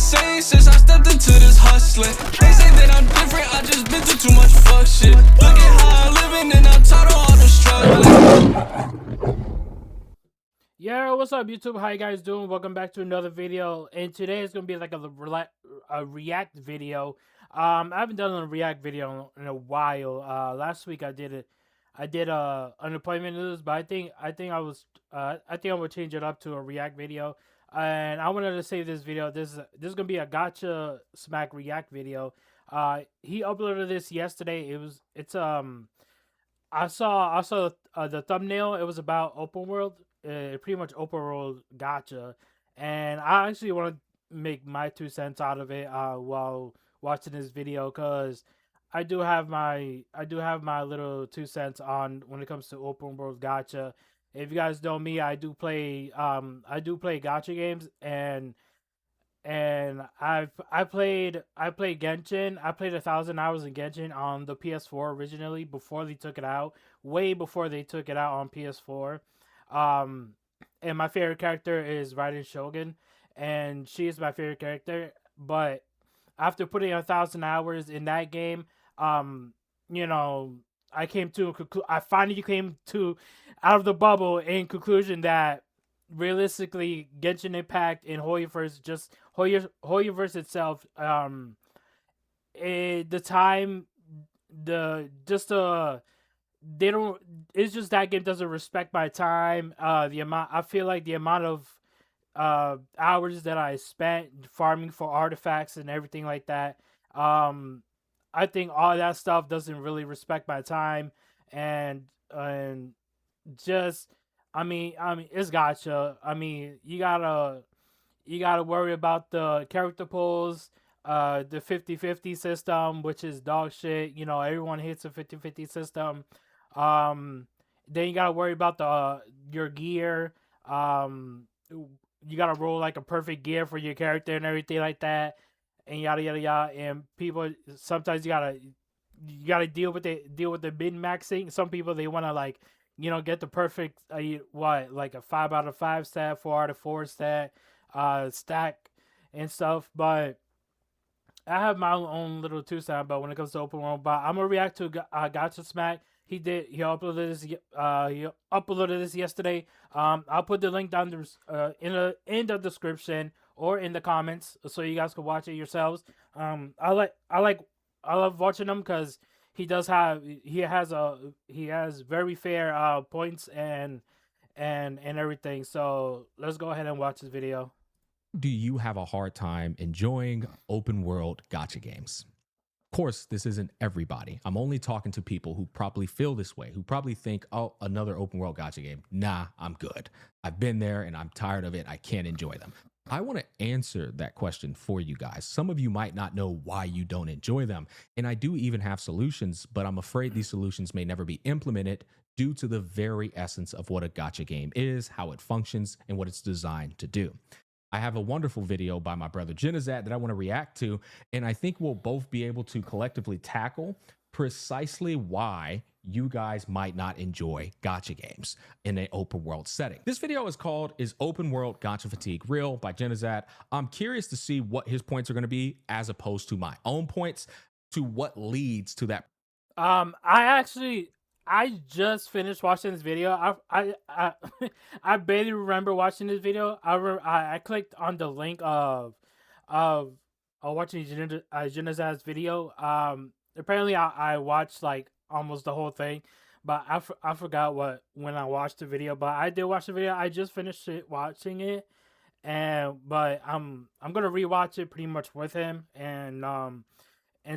same since I stepped into this hustling. They say that I'm different, I just been through too much fuck shit. Look at how I'm living and I'm tired of all the struggling. Yeah, what's up YouTube? How you guys doing? Welcome back to another video, and today is gonna be like a react video. I haven't done a react video in a while. Last week I did unemployment news, but I think I think I would change it up to a react video. And I wanted to save this video. This is gonna be a Gacha Smack react video. He uploaded this yesterday. I saw the thumbnail. It was about open world, pretty much open world Gacha, and I actually want to make my 2 cents out of it while watching this video, because I do have my little 2 cents on when it comes to open world Gacha. If you guys know me, I do play Gacha games, and I played Genshin. I played 1,000 hours in Genshin on the PS4 originally, before they took it out, way before they took it out on PS4. And my favorite character is Raiden Shogun, and she is my favorite character. But after putting 1,000 hours in that game, you know, I finally came to out of the bubble in conclusion that realistically Genshin Impact and Hoyoverse itself, they don't, it's just that game doesn't respect my time. I feel like the amount of hours that I spent farming for artifacts and everything like that, I think all that stuff doesn't really respect my time. And just, I mean, it's Gacha. I mean, you gotta worry about the character pools, the 50-50 system, which is dog shit. You know, everyone hates a 50-50 system. Then you gotta worry about your gear. You gotta roll like a perfect gear for your character and everything like that, and yada yada yada. And people, sometimes you gotta deal with the min maxing. Some people, they wanna, like, you know, get the perfect like a 5 out of 5 stat, 4 out of 4 stat, stack and stuff. But I have my own little 2 cents about when it comes to open world. But I'm gonna react to Gacha Smack. He uploaded this yesterday. I'll put the link down in the description or in the comments, so you guys can watch it yourselves. I love watching him because he has very fair points and everything. So let's go ahead and watch this video. Do you have a hard time enjoying open world gacha games? Of course, this isn't everybody. I'm only talking to people who probably feel this way, who probably think, oh, another open world gacha game. Nah, I'm good. I've been there and I'm tired of it. I can't enjoy them. I want to answer that question for you guys. Some of you might not know why you don't enjoy them, and I do even have solutions, but I'm afraid these solutions may never be implemented due to the very essence of what a gacha game is, how it functions, and what it's designed to do. I have a wonderful video by my brother Genizat that I want to react to, and I think we'll both be able to collectively tackle precisely why you guys might not enjoy gacha games in an open world setting. This video is called "Is Open World Gacha Fatigue Real?" by Genizat. I'm curious to see what his points are going to be as opposed to my own points, to what leads to that. I just finished watching this video. I barely remember watching this video. I clicked on the link of watching Genizat's video. Apparently I watched like almost the whole thing, but I forgot when I watched the video. But I did watch the video. I just finished watching it, but I'm gonna rewatch it pretty much with him and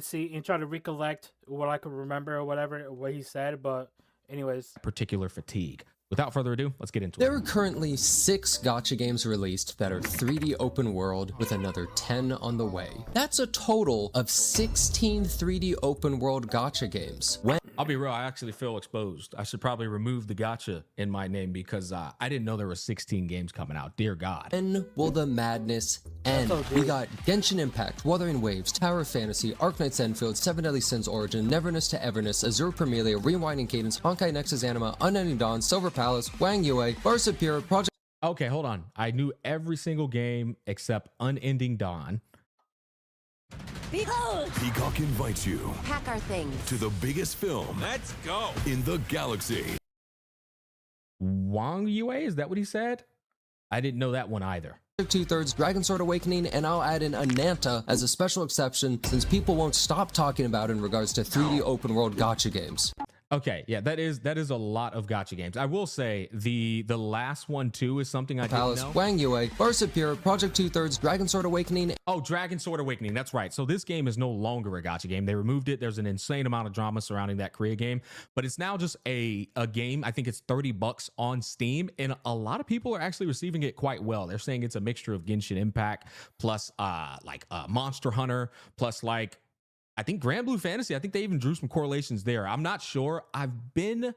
see and try to recollect what I could remember or whatever what he said. But anyways, particular fatigue. Without further ado, let's get into it. There are currently 6 gacha games released that are 3D open world, with another 10 on the way. That's a total of 16 3D open world gacha games. I'll be real, I actually feel exposed. I should probably remove the gacha in my name because I didn't know there were 16 games coming out. Dear God. When will the madness end? We got Genshin Impact, Wuthering Waves, Tower of Fantasy, Arknight's Endfield, Seven Deadly Sins Origin, Neverness to Everness, Azure Permelia, Rewinding Cadence, Honkai Nexus Anima, Unending Dawn, Silver Palace, Wang Yue, Barsa Pure, Project... Okay, hold on. I knew every single game except Unending Dawn. Behold! Peacock invites you Pack our things. to the biggest film Let's go. in the galaxy. Wang Yue, is that what he said? I didn't know that one either. 2/3 Dragon Sword Awakening, and I'll add in Ananta as a special exception since people won't stop talking about it in regards to 3D open world gacha games. Okay, yeah, that is a lot of gacha games. I will say the last one too is something I didn't Palace, know. Wang Yue, Barsapir, Project 2/3 Dragon Sword Awakening. Oh, Dragon Sword Awakening. That's right. So this game is no longer a gacha game. They removed it. There's an insane amount of drama surrounding that Korea game, but it's now just a game. I think it's $30 on Steam, and a lot of people are actually receiving it quite well. They're saying it's a mixture of Genshin Impact plus Monster Hunter plus like I think Grand Blue Fantasy. I think they even drew some correlations there. I'm not sure. I've been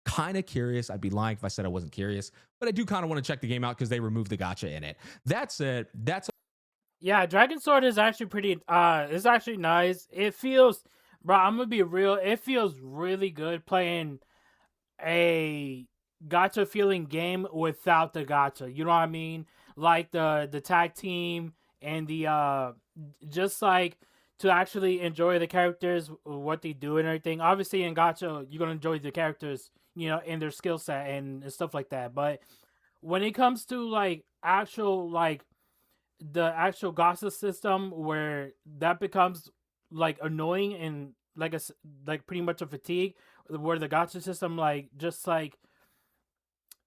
kind of curious. I'd be lying if I said I wasn't curious, but I do kind of want to check the game out because they removed the gacha in it. That said, Yeah, Dragon Sword is actually pretty. It's actually nice. It feels, bro. I'm gonna be real. It feels really good playing a gacha feeling game without the gacha. You know what I mean? Like the tag team and the just like to actually enjoy the characters, what they do and everything. Obviously in gacha, you're gonna enjoy the characters, you know, and their skill set and stuff like that. But when it comes to like actual like the actual gacha system where that becomes like annoying and like pretty much a fatigue where the gacha system like just like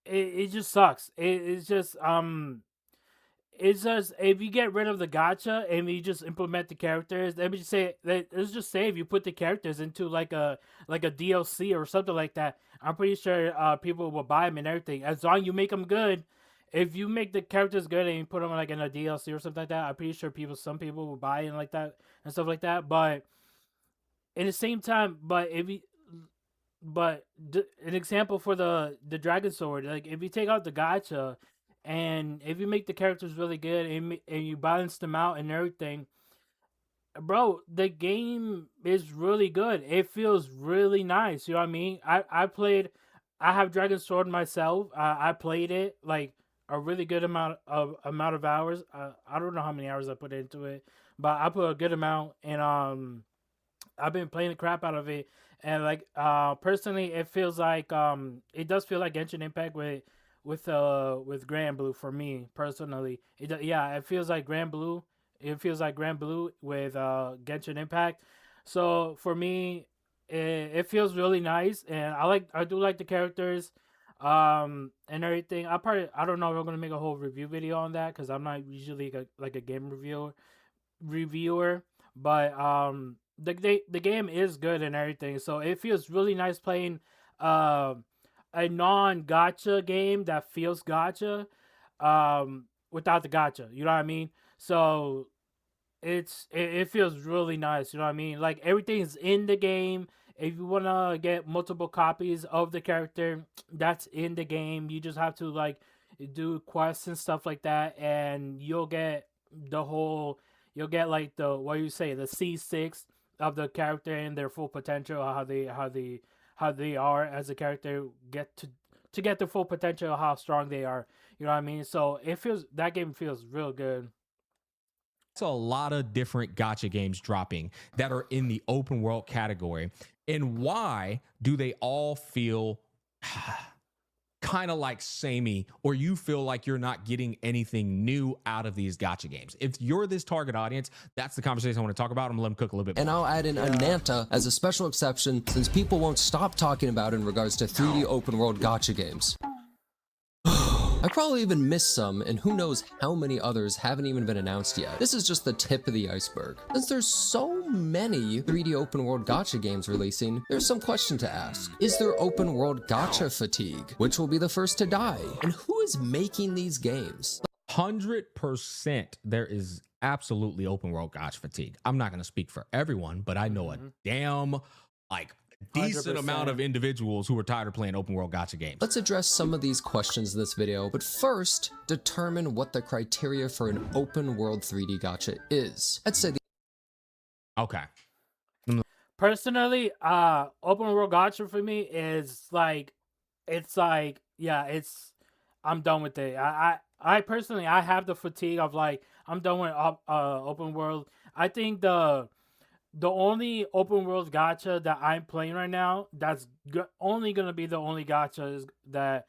it just sucks. It's just if you get rid of the gacha and you just implement the characters, let's just say if you put the characters into like a DLC or something like that, I'm pretty sure people will buy them and everything. As long as you make them good, if you make the characters good and you put them like in a DLC or something like that, I'm pretty sure some people will buy it like that and stuff like that. But at the same time, an example for the Dragon Sword, like if you take out the gacha and if you make the characters really good and you balance them out and everything, bro, the game is really good. It feels really nice. You know what I mean? I have Dragon Sword myself. I played it like a really good amount of hours. I don't know how many hours I put into it, but I put a good amount, and I've been playing the crap out of it. And like personally, it feels like it does feel like Genshin Impact with Grand Blue for me personally. It feels like Grand Blue. It feels like Grand Blue with Genshin Impact. So for me, it feels really nice, and I do like the characters, and everything. I don't know if I'm gonna make a whole review video on that because I'm not usually like a game reviewer, but the game is good and everything. So it feels really nice playing a non-gacha game that feels gacha without the gacha. You know what I mean? So it feels really nice. You know what I mean? Like everything's in the game. If you wanna get multiple copies of the character, that's in the game. You just have to like do quests and stuff like that, and you'll get like the C6 of the character and their full potential, how they are as a character, get the full potential of how strong they are. You know what I mean? So that game feels real good. it's a lot of different gacha games dropping that are in the open world category. And why do they all feel kind of like samey, or you feel like you're not getting anything new out of these gacha games? If you're this target audience, that's the conversation I want to talk about. I'm gonna let them cook a little bit more. And I'll add in Ananta as a special exception since people won't stop talking about it in regards to 3D open world gacha games. I probably even missed some, and who knows how many others haven't even been announced yet. This is just the tip of the iceberg. Since there's so many 3D open world gacha games releasing, there's some question to ask. Is there open world gacha fatigue? Which will be the first to die? And who is making these games? 100% there is absolutely open world gacha fatigue. I'm not going to speak for everyone, but I know a damn like decent 100%. amount of individuals who are tired of playing open world gacha games. Let's address some of these questions in this video, but first, determine what the criteria for an open world 3D gacha is. I'd say Okay. Personally, open world gacha for me is like, I'm done with it. I personally, I have the fatigue of like I'm done with open world. I think the only open world gacha that I'm playing right now that's only gonna be the only gacha that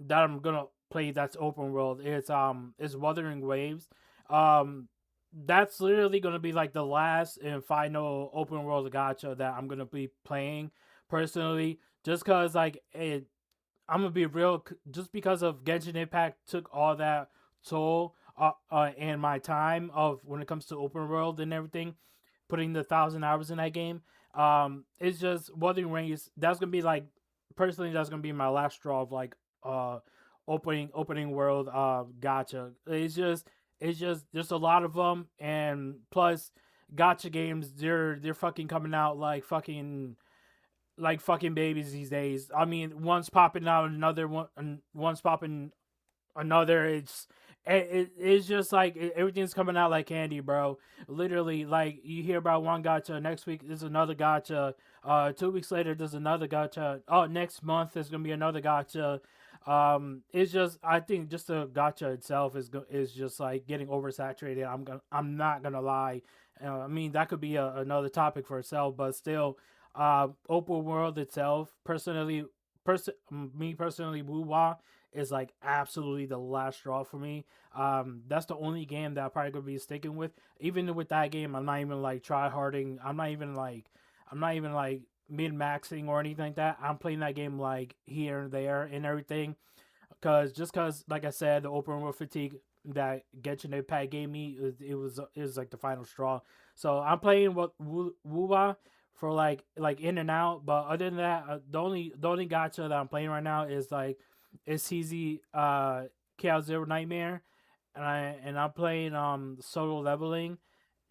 I'm gonna play that's open world is Wuthering Waves. Um, that's literally gonna be like the last and final open world gacha that I'm gonna be playing personally, just cause like I'm gonna be real, just because of Genshin Impact took all that toll and my time of when it comes to open world and everything, putting the 1,000 hours in that game. It's just Wuthering Waves. That's gonna be like personally, that's gonna be my last straw of like uh opening world gotcha. It's just there's a lot of them, and plus gotcha games they're fucking coming out like fucking babies these days. I mean, one's popping out, another one, and one's popping another. It's just like everything's coming out like candy, bro. Literally, like you hear about one gotcha, next week there's another gotcha. 2 weeks later there's another gotcha. Oh, next month there's gonna be another gotcha. It's just I think just the gotcha itself is just like getting oversaturated. I'm not gonna lie. I mean that could be another topic for itself, but still, open world itself, me personally, Woo is like absolutely the last straw for me. That's the only game that I'm probably gonna be sticking with. Even with that game, I'm not even like try harding. I'm not even like min maxing or anything like that. I'm playing that game like here and there and everything. Cause like I said, the open world fatigue that Genshin Impact gave me, it was like the final straw. So I'm playing what Wuwa for like in and out. But other than that, the only gacha that I'm playing right now is like it's CZ Chaos Zero Nightmare, and I'm playing solo leveling,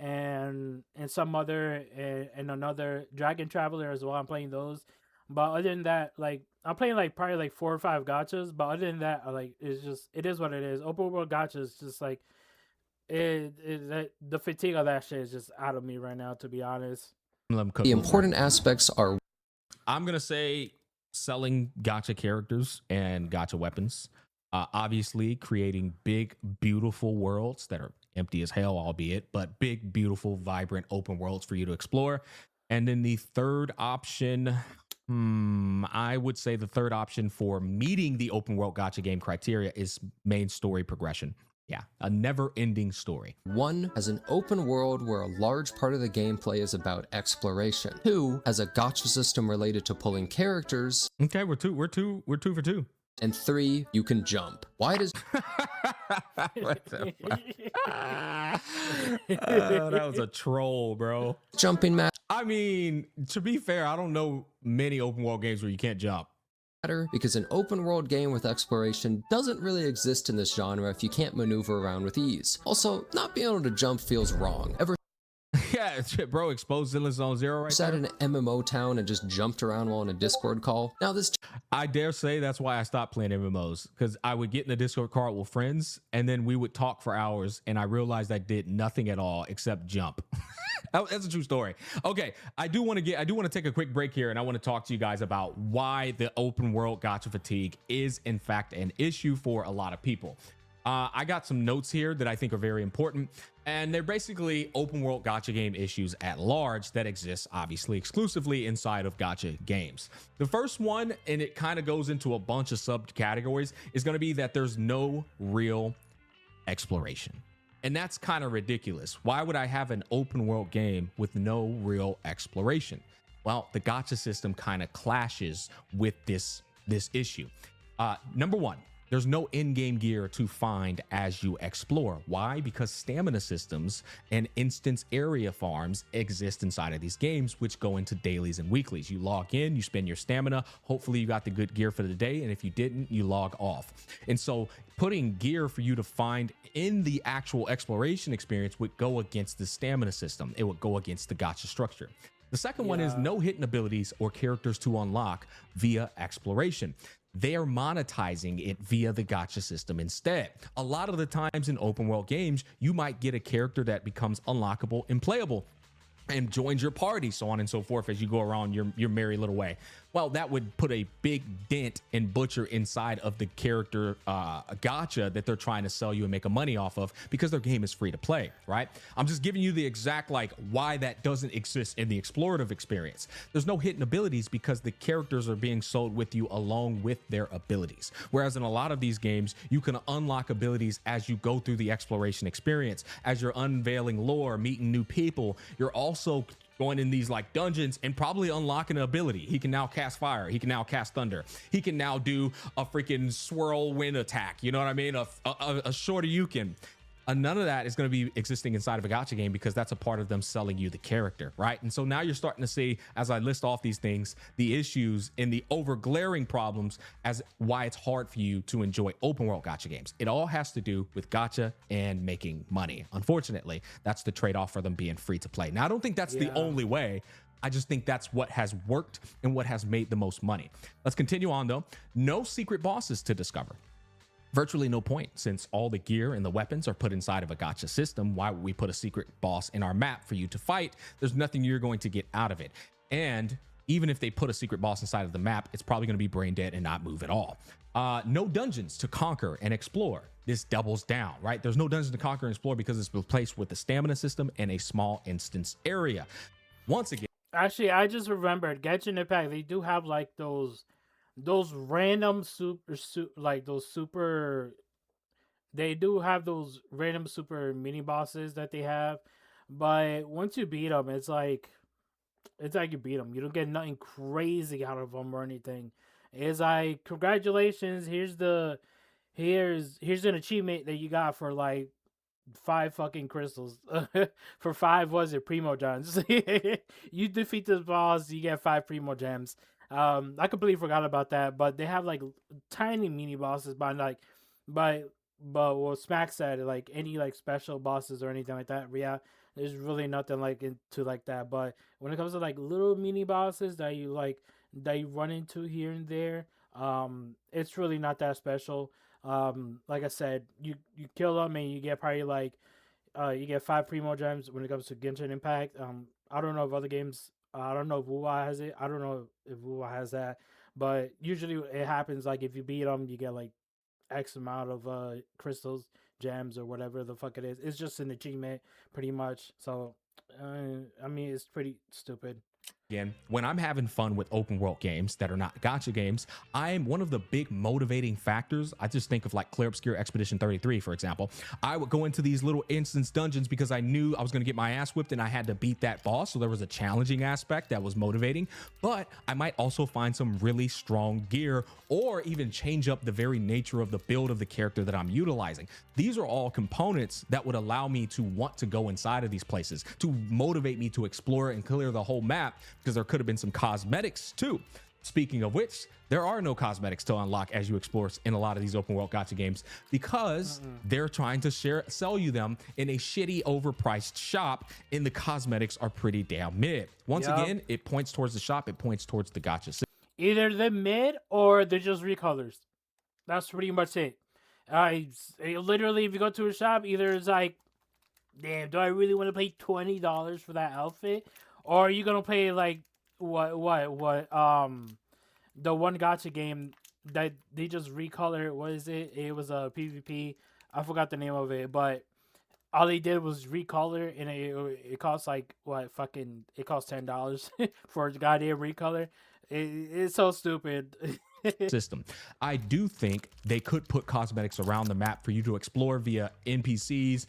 and some other and another Dragon Traveler as well. I'm playing those. But other than that, like I'm playing like probably like 4 or 5 gachas. But other than that, like it is what it is. Open world gachas just like the fatigue of that shit is just out of me right now, to be honest. The important aspects are I'm gonna say selling gotcha characters and gotcha weapons. Obviously, creating big, beautiful worlds that are empty as hell, albeit, but big, beautiful, vibrant, open worlds for you to explore. And then the third option, I would say the third option for meeting the open world gotcha game criteria is main story progression. Yeah, a never ending story. 1 has an open world where a large part of the gameplay is about exploration. 2 has a gacha system related to pulling characters. Okay, we're two for two. And 3, you can jump. Why does That was a troll, bro. jumping I mean, to be fair, I don't know many open world games where you can't jump. matter? Because an open world game with exploration doesn't really exist in this genre if you can't maneuver around with ease. Also, not being able to jump feels wrong. Ever Yeah, shit, bro, exposed Zenless Zone Zero right sat there. in an MMO town and just jumped around while in a Discord call? Now this I dare say that's why I stopped playing MMOs, because I would get in the Discord call with friends and then we would talk for hours and I realized I did nothing at all except jump. That's a true story. Okay, I do want to take a quick break here, and I want to talk to you guys about why the open world gacha fatigue is in fact an issue for a lot of people. I got some notes here that I think are very important, and they're basically open world gacha game issues at large that exist obviously exclusively inside of gacha games. The first one, and it kind of goes into a bunch of subcategories, is going to be that there's no real exploration. And that's kind of ridiculous. Why would I have an open world game with no real exploration? Well, the gacha system kind of clashes with this issue. Number one, there's no in-game gear to find as you explore. Why? Because stamina systems and instance area farms exist inside of these games, which go into dailies and weeklies. You log in, you spend your stamina, hopefully you got the good gear for the day, and if you didn't, you log off. And so putting gear for you to find in the actual exploration experience would go against the stamina system. It would go against the gacha structure. The second one is no hidden abilities or characters to unlock via exploration. They're monetizing it via the gacha system instead. A lot of the times in open world games, you might get a character that becomes unlockable and playable and joins your party, so on and so forth, as you go around your merry little way. well, that would put a big dent and butcher inside of the character gacha that they're trying to sell you and make a money off of, because their game is free to play, right? I'm just giving you the exact like why that doesn't exist in the explorative experience. There's no hidden abilities because the characters are being sold with you along with their abilities. Whereas in a lot of these games, you can unlock abilities as you go through the exploration experience, as you're unveiling lore, meeting new people. You're also going in these like dungeons and probably unlocking an ability. He can now cast fire. He can now cast thunder. He can now do a freaking swirl wind attack. You know what I mean? A shorter you can. None of that is going to be existing inside of a gacha game because that's a part of them selling you the character, right? And so now you're starting to see, as I list off these things, the issues and the over glaring problems as why it's hard for you to enjoy open world gacha games. It all has to do with gacha and making money. Unfortunately, that's the trade-off for them being free to play. Now, I don't think that's the only way. I just think that's what has worked and what has made the most money. Let's continue on though. No secret bosses to discover. Virtually no point, since all the gear and the weapons are put inside of a gacha system. Why would we put a secret boss in our map for you to fight? There's nothing you're going to get out of it. And even if they put a secret boss inside of the map, it's probably going to be brain dead and not move at all. No dungeons to conquer and explore. This doubles down, right? There's no dungeons to conquer and explore because it's replaced with the stamina system and a small instance area. Once again, Actually, I just remembered Genshin Impact. They do have like those random they do have those random super mini bosses that they have, but once you beat them, it's like you beat them. You don't get nothing crazy out of them or anything. It's like, congratulations, here's an achievement that you got for like 5 fucking crystals. For 5, was it primo gems? You defeat this boss, you get 5 primo gems. I completely forgot about that, but they have like tiny mini bosses, but what Smack said, like any like special bosses or anything like that, yeah, there's really nothing like into like that. But when it comes to like little mini bosses that you run into here and there, it's really not that special. Like I said, you kill them and you get probably like you get 5 primo gems when it comes to Genshin Impact. I don't know if other games, I don't know if WoW has it. I don't know if WoW has that, but usually it happens like if you beat them, you get like X amount of crystals, gems, or whatever the fuck it is. It's just an achievement, pretty much. So, I mean, it's pretty stupid. Again, when I'm having fun with open world games that are not gacha games, I'm one of the big motivating factors. I just think of like Clear Obscure Expedition 33, for example. I would go into these little instance dungeons because I knew I was going to get my ass whipped and I had to beat that boss. So there was a challenging aspect that was motivating, but I might also find some really strong gear or even change up the very nature of the build of the character that I'm utilizing. These are all components that would allow me to want to go inside of these places, to motivate me to explore and clear the whole map, because there could have been some cosmetics too. Speaking of which, there are no cosmetics to unlock as you explore in a lot of these open world gacha games because they're trying to sell you them in a shitty overpriced shop, and the cosmetics are pretty damn mid. Once again, it points towards the shop, it points towards the gacha system. Either they're mid or they're just recolors. That's pretty much it. Literally, if you go to a shop, either it's like, damn, do I really want to pay $20 for that outfit? Or are you gonna pay like what the one gacha game that they just recolored? What is it? It was a PvP. I forgot the name of it, but all they did was recolor, and it costs like it costs $10 for the goddamn recolor. It's so stupid. System. I do think they could put cosmetics around the map for you to explore via NPCs,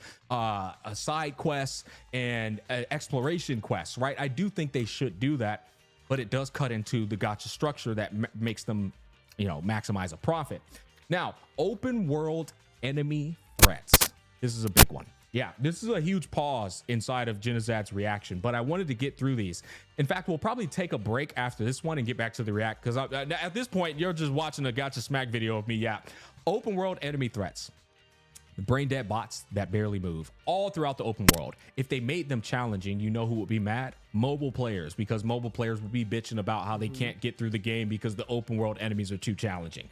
side quests, and exploration quests, right? I do think they should do that, but it does cut into the gacha structure that makes them, maximize a profit. Now, open world enemy threats. This is a big one. Yeah, this is a huge pause inside of Genozad's reaction, but I wanted to get through these. In fact, we'll probably take a break after this one and get back to the react, because at this point, you're just watching a Gacha Smack video of me. Yeah, open world enemy threats. Brain dead bots that barely move all throughout the open world. If they made them challenging, you know who would be mad? Mobile players, because mobile players would be bitching about how they can't get through the game because the open world enemies are too challenging.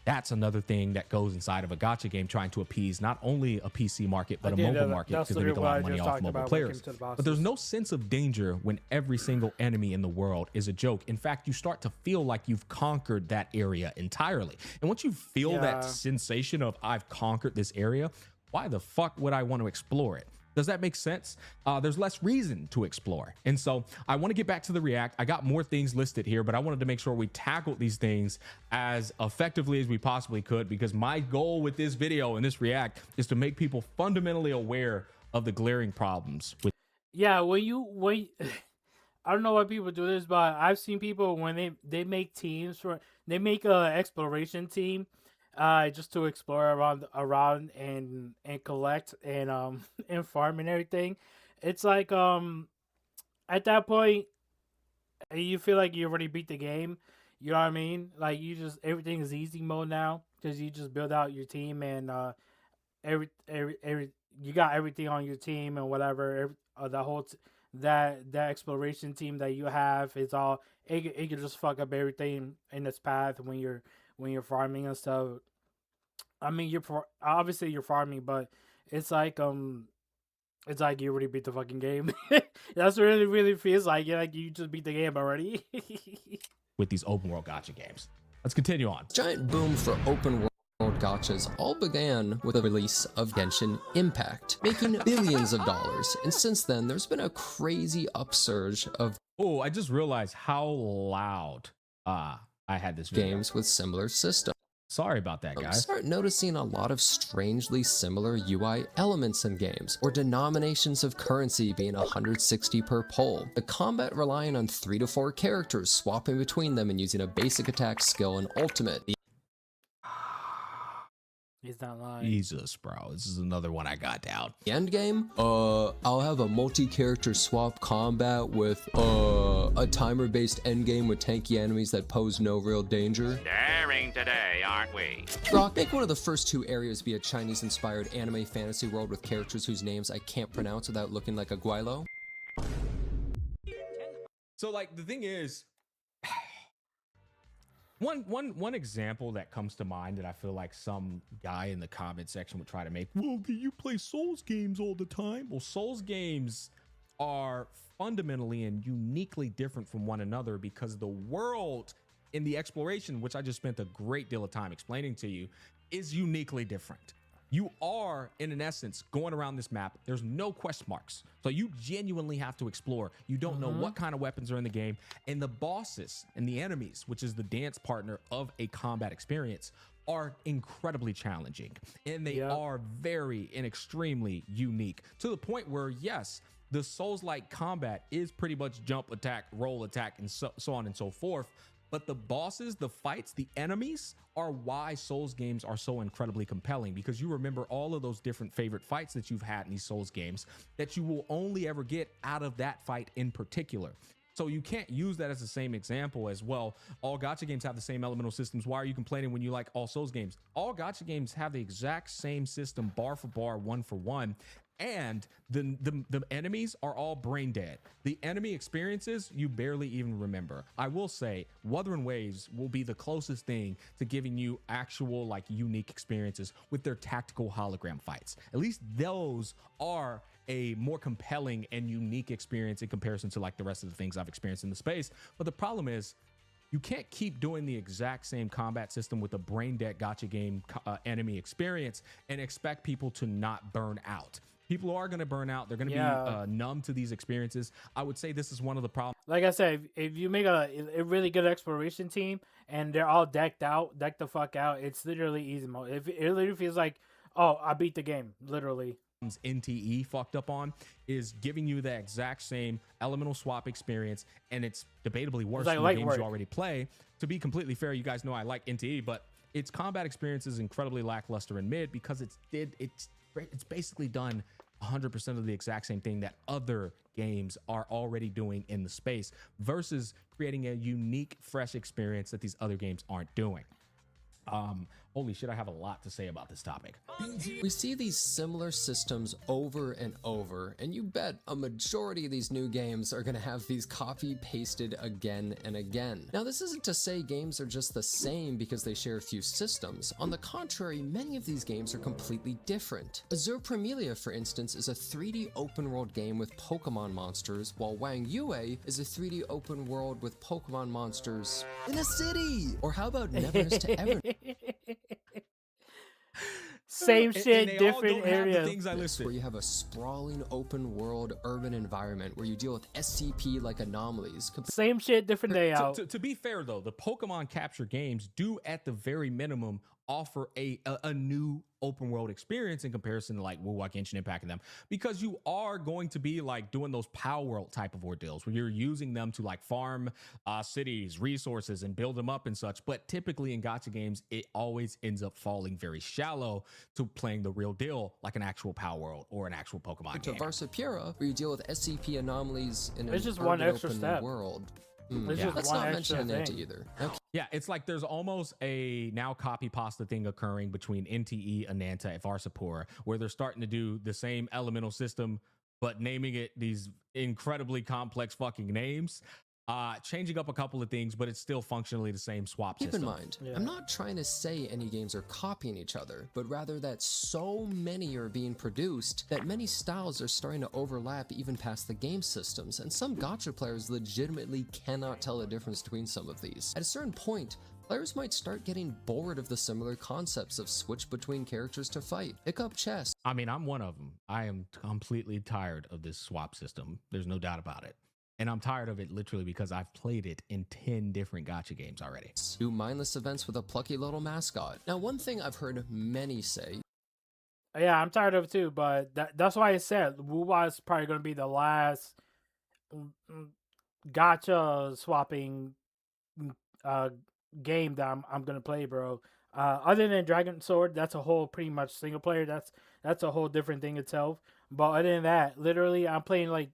That's another thing that goes inside of a gacha game, trying to appease not only a PC market, but a Yeah, mobile market, that's because they make a literally lot what of I money just off talked mobile about when it players. came to the But there's bosses. no sense of danger when every single enemy in the world is a joke. In fact, you start to feel like you've conquered that area entirely. And once you feel Yeah. that sensation of I've conquered this area, why the fuck would I want to explore it? Does that make sense? There's less reason to explore. And so I want to get back to the React. I got more things listed here, but I wanted to make sure we tackled these things as effectively as we possibly could, because my goal with this video and this React is to make people fundamentally aware of the glaring problems with Yeah, when I don't know why people do this, but I've seen people when they make teams they make a exploration team, just to explore around and collect and and farm and everything. It's like at that point you feel like you already beat the game. You know what I mean? Like you just everything is easy mode now because you just build out your team and every you got everything on your team and whatever. The whole that exploration team that you have is all it can just fuck up everything in its path when you're farming and stuff. I mean, obviously you're farming, but it's like it's like you already beat the fucking game. That's what it really feels like. Like you just beat the game already. these open world gacha games. Let's continue on. Giant boom for open world gachas all began with the release of Genshin Impact, making billions of dollars, and since then there's been a crazy upsurge of Oh, I just realized how loud I had this video. games with similar systems. Sorry about that, guys. Start noticing a lot of strangely similar UI elements in games, or denominations of currency being 160 per pole. The combat relying on 3 to 4 characters swapping between them and using a basic attack skill and ultimate. He's not lying. Jesus, bro. This is another one I got down. The end game? I'll have a multi-character swap combat with a timer-based end game with tanky enemies that pose no real danger. Daring today, aren't we? Rock, make one of the first 2 areas be a Chinese-inspired anime fantasy world with characters whose names I can't pronounce without looking like a guilo. So, like, the thing is, one example that comes to mind that I feel like some guy in the comment section would try to make, well, do you play Souls games all the time? Well, Souls games are fundamentally and uniquely different from one another because the world in the exploration, which I just spent a great deal of time explaining to you, is uniquely different. You are, in an essence, going around this map. There's no quest marks. So you genuinely have to explore. You don't know what kind of weapons are in the game. And the bosses and the enemies, which is the dance partner of a combat experience, are incredibly challenging. And they are very and extremely unique to the point where, yes, the Souls-like combat is pretty much jump attack, roll attack, and so on and so forth. But the bosses, the fights, the enemies are why Souls games are so incredibly compelling, because you remember all of those different favorite fights that you've had in these Souls games that you will only ever get out of that fight in particular. So you can't use that as the same example as, well, all gacha games have the same elemental systems. Why are you complaining when you like all Souls games? All gacha games have the exact same system, bar for bar, one for one. And the enemies are all brain dead. The enemy experiences you barely even remember. I will say Wuthering Waves will be the closest thing to giving you actual, like, unique experiences with their tactical hologram fights. At least those are a more compelling and unique experience in comparison to, like, the rest of the things I've experienced in the space. But the problem is, you can't keep doing the exact same combat system with a brain dead gacha game enemy experience and expect people to not burn out. People are going to burn out. They're going to be numb to these experiences. I would say this is one of the problems. Like I said, if you make a really good exploration team and they're all decked the fuck out, it's literally easy mode. It literally feels like, oh, I beat the game, literally. NTE fucked up on is giving you the exact same elemental swap experience, and it's debatably worse than the games you already play. To be completely fair, you guys know I like NTE, but its combat experience is incredibly lackluster in mid because it's basically done 100% of the exact same thing that other games are already doing in the space versus creating a unique, fresh experience that these other games aren't doing. Holy shit, I have a lot to say about this topic. We see these similar systems over and over, and you bet a majority of these new games are going to have these copy-pasted again and again. Now, this isn't to say games are just the same because they share a few systems. On the contrary, many of these games are completely different. Azure Premilia, for instance, is a 3D open-world game with Pokemon monsters, while Wang Yue is a 3D open world with Pokemon monsters in a city. Or how about Nevers to Everness? Same And shit, they all different don't have the areas. things I listed. Where you have a sprawling open world urban environment where you deal with SCP like anomalies. Same shit, different layout. To be fair though, the Pokemon capture games do at the very minimum offer a new open world experience in comparison to like Wu-Wai Genshin Impact and them, because you are going to be like doing those Power World type of ordeals where you're using them to like farm cities, resources, and build them up and such. But typically in gacha games, it always ends up falling very shallow to playing the real deal, like an actual Power World or an actual Pokemon To game. Varsapura, where you deal with SCP anomalies in It's an just one urban extra open step. world. It's just Let's one not extra mention Ananta thing. either. Okay. Yeah, it's like there's almost a now copy pasta thing occurring between NTE, Ananta, and Varsapur, where they're starting to do the same elemental system, but naming it these incredibly complex fucking names. Changing up a couple of things, but it's still functionally the same swap Keep system. in mind, Yeah. I'm not trying to say any games are copying each other, but rather that so many are being produced that many styles are starting to overlap even past the game systems, and some gacha players legitimately cannot tell the difference between some of these. At a certain point, players might start getting bored of the similar concepts of switch between characters to fight, pick up chess, I mean, I'm one of them. I am completely tired of this swap system. There's no doubt about it. And I'm tired of it literally because I've played it in 10 different gacha games already. do mindless events with a plucky little mascot. Now, one thing I've heard many say Yeah, I'm tired of it too, but that's why I said Wu-Wai is probably going to be the last gacha swapping uh, game that I'm going to play, bro. Other than Dragon Sword, that's a whole pretty much single player. That's a whole different thing itself. But other than that, literally, I'm playing like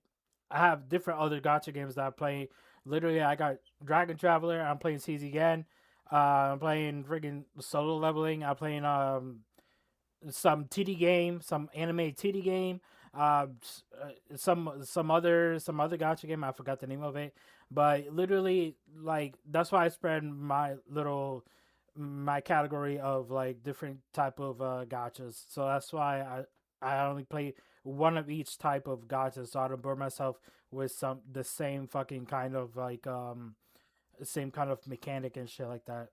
I have different other gacha games that I play. Literally, I got Dragon Traveler. I'm playing CZ again. I'm playing freaking solo leveling. I'm playing some titty game, some anime titty game. Some other gacha game. I forgot the name of it. But literally, like that's why I spread my category of like different type of gachas. So that's why I only play one of each type of gacha, so I don't burn myself with the same fucking kind of like same kind of mechanic and shit like that.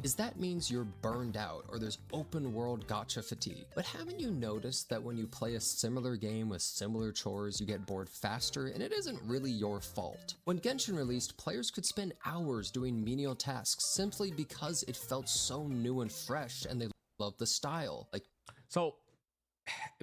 is that means you're burned out or there's open world gacha fatigue. But haven't you noticed that when you play a similar game with similar chores, you get bored faster, and it isn't really your fault? When Genshin released, players could spend hours doing menial tasks simply because it felt so new and fresh, and they loved the style. Like, So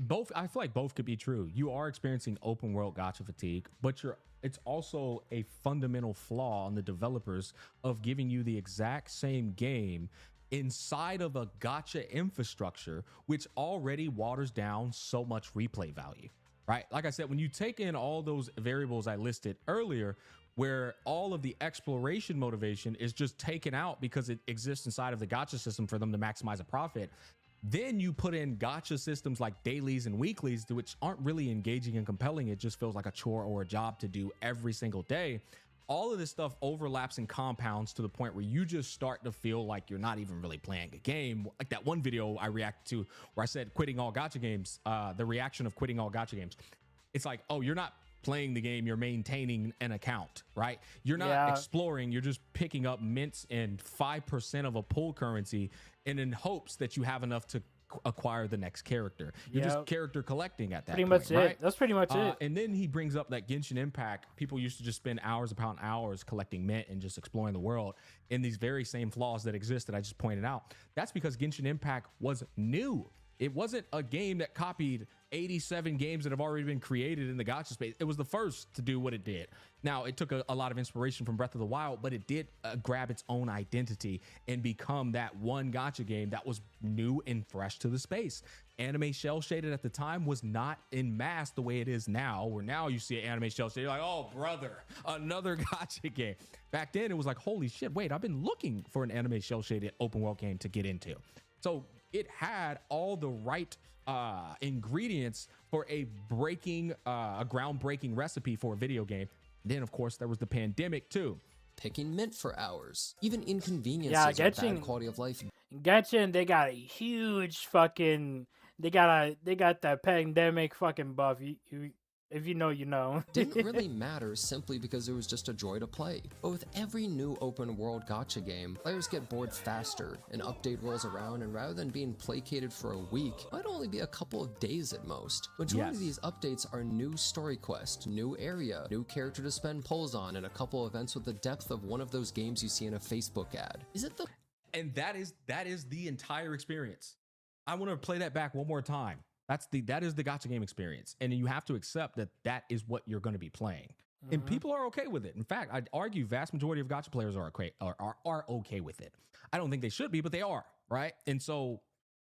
both, I feel like both could be true. You are experiencing open world gacha fatigue, but it's also a fundamental flaw on the developers of giving you the exact same game inside of a gacha infrastructure, which already waters down so much replay value, right? Like I said, when you take in all those variables I listed earlier, where all of the exploration motivation is just taken out because it exists inside of the gacha system for them to maximize a profit, then you put in gacha systems like dailies and weeklies, which aren't really engaging and compelling. It just feels like a chore or a job to do every single day. All of this stuff overlaps and compounds to the point where you just start to feel like you're not even really playing a game. Like that one video I reacted to where I said quitting all gacha games, the reaction of quitting all gacha games. It's like, oh, you're not playing the game, you're maintaining an account, right? You're not exploring, you're just picking up mints and 5% of a pool currency and in hopes that you have enough to acquire the next character. You're just character collecting at that Pretty point, much right? it. That's pretty much it. And then he brings up that Genshin Impact, people used to just spend hours upon hours collecting mint and just exploring the world in these very same flaws that exist that I just pointed out. That's because Genshin Impact was new. It wasn't a game that copied 87 games that have already been created in the gacha space. It was the first to do what it did. Now, it took a lot of inspiration from Breath of the Wild, but it did grab its own identity and become that one gacha game that was new and fresh to the space. Anime shell shaded at the time was not in mass the way it is now, where now you see an anime shell shaded, you're like, oh brother, another gacha game. Back then it was like, holy shit, wait, I've been looking for an anime shell shaded open world game to get into. So it had all the right ingredients for a groundbreaking recipe for a video game. Then of course there was the pandemic too. Picking mint for hours, even inconveniences or bad quality of life. Genshin, they got a huge fucking. They got that pandemic fucking buff. If you know, you know. Didn't really matter simply because it was just a joy to play. But with every new open world gacha game, players get bored faster, an update rolls around, and rather than being placated for a week, it might only be a couple of days at most. Majority of these updates are new story quest, new area, new character to spend pulls on, and a couple events with the depth of one of those games you see in a Facebook ad. Is it the... And that is the entire experience. I want to play that back one more time. That is the gacha game experience, and you have to accept that is what you're going to be playing, and people are okay with it. In fact, I'd argue vast majority of gacha players are okay with it. I don't think they should be, but they are, right? And so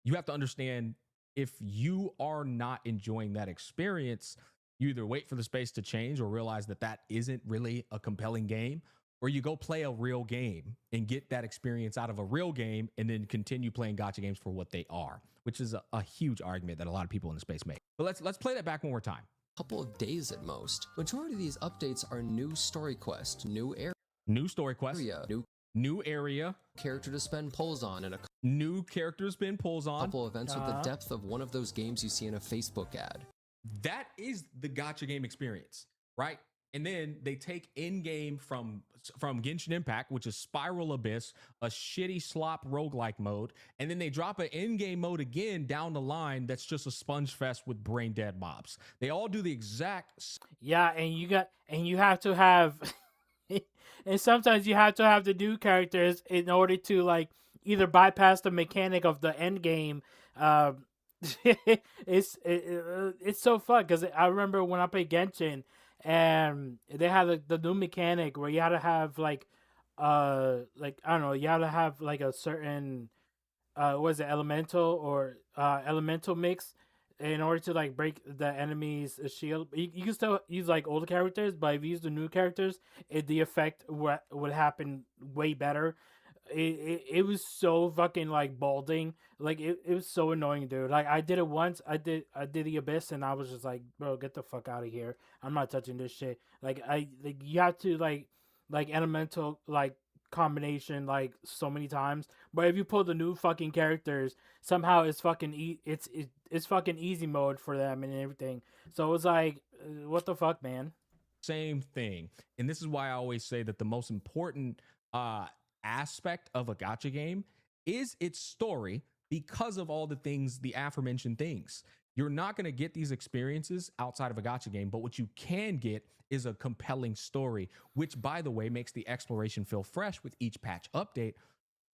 you have to understand, if you are not enjoying that experience, you either wait for the space to change or realize that isn't really a compelling game, or you go play a real game and get that experience out of a real game and then continue playing gacha games for what they are, which is a huge argument that a lot of people in the space make. But let's play that back one more time. Couple of days at most. Majority of these updates are new story quest, new story quest, new area, character to spend pulls on, and a new character to spend pulls on, couple events with the depth of one of those games you see in a Facebook ad. That is the gacha game experience, right? And then they take in-game from Genshin Impact, which is Spiral Abyss, a shitty slop roguelike mode, and then they drop an in-game mode again down the line that's just a sponge fest with brain dead mobs. They all do the exact... Yeah, and you have to have... and sometimes you have to have the new characters in order to, like, either bypass the mechanic of the end game. It's so fun, because I remember when I played Genshin, and they had the new mechanic where you had to have like I don't know, you had to have like a certain was it elemental mix in order to like break the enemy's shield. You can still use like older characters, but if you use the new characters, the effect would happen way better. It was so fucking like balding, like it was so annoying, dude. Like I did it once, I did the Abyss, and I was just like, bro, get the fuck out of here, I'm not touching this shit. Like you have to like elemental like combination like so many times, but if you pull the new fucking characters, somehow it's fucking it's fucking easy mode for them and everything. So it was like, what the fuck, man. Same thing. And this is why I always say that the most important aspect of a gacha game is its story, because of all the aforementioned things. You're not going to get these experiences outside of a gacha game, but what you can get is a compelling story, which, by the way, makes the exploration feel fresh with each patch update.